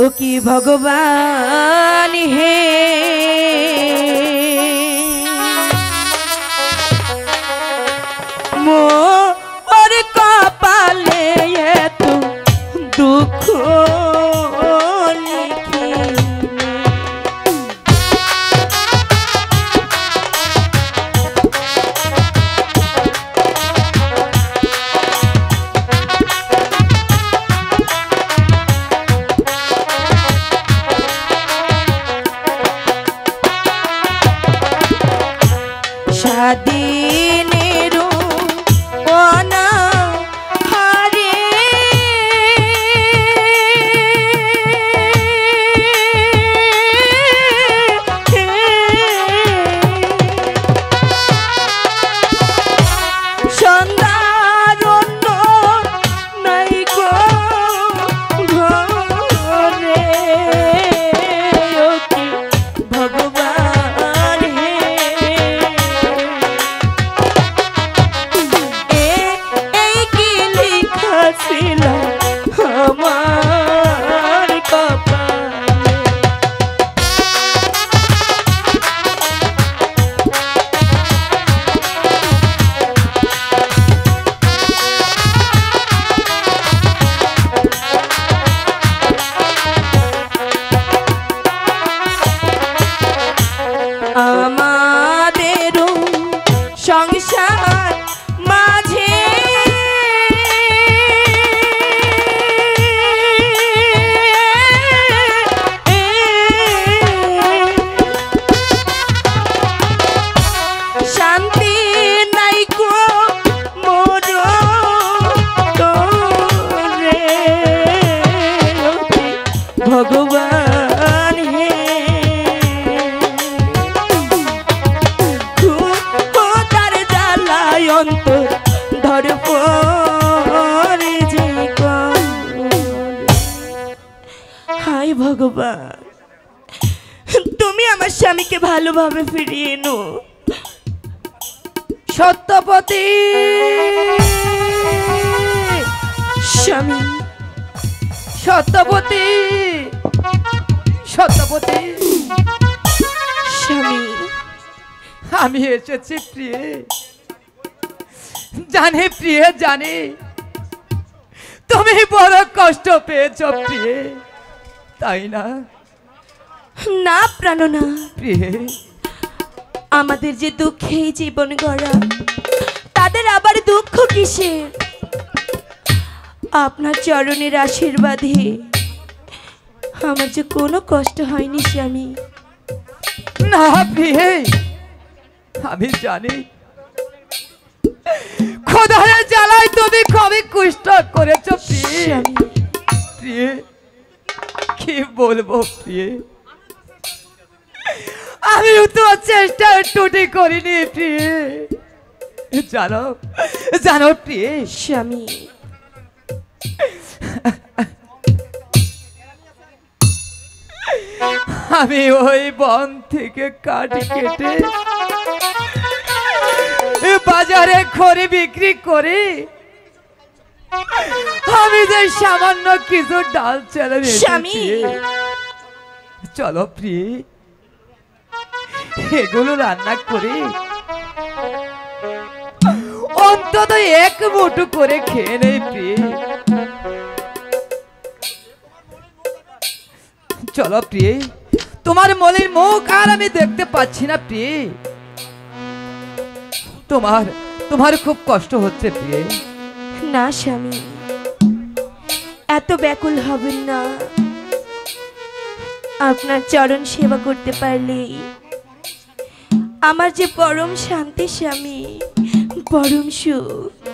ও কি ভগবান হে মোর কপালে এত দুঃখ স্বাধীনেরও অনাহারে সন্ধ্যার অন্য নাই গো ঘরে ও কি ভগবান হে এই কি লেখা ছিল আমার কপালে আমাদেরও সংসার মাঝে শান্তি নাই গো মোর তোরে ভগবান হে তার জ্বালায় অন্তর ধর পরে যে হাই ভগবান তুমি আমার স্বামীকে ভালোভাবে ফিরিয়ে এনো সত্যপতি স্বামী সত্যপতি সত্যপতি স্বামী আমি এসেছি প্রিয়ে জানি প্রিয়ে জানি তুমি বড় কষ্ট পেয়েছ প্রিয়ে তাই না না প্রাণনা প্রিয়ে আমাদের যে দুঃখে জীবন গড়া তাদের আবার দুঃখ কিসের আপনার চরণের আশীর্বাদে আমার যে কোনো কষ্ট হয়নি স্বামী না প্রিয়ে আমি জানি খোদার জ্বালায় তুমি কবে কুষ্ট করেছ প্রিয়ে স্বামী প্রিয়ে কি বলবো প্রিয়ে আমি তো চেষ্টা টুটি করিনি প্রিয়ে জানো জানো প্রিয়ে স্বামী আমি ওই বন থেকে কাঠ কেটে বাজারে খড়ি বিক্রি করে আমি যে সামান্য কিছু ডাল চাল স্বামী চলো প্রিয়ে এগুলো রান্না করে অন্তত এক মুঠো করে খেয়ে নেই প্রিয়ে চলো প্রিয়ে তোমার মনের মুখ আর আমি দেখতে পাচ্ছি না প্রিয়ে তোমার তোমার খুব কষ্ট হচ্ছে প্রিয়ে না স্বামী এত ব্যাকুল হবেন না আপনার চরণ সেবা করতে পারলেই আমার যে পরম শান্তি স্বামী পরম সুখ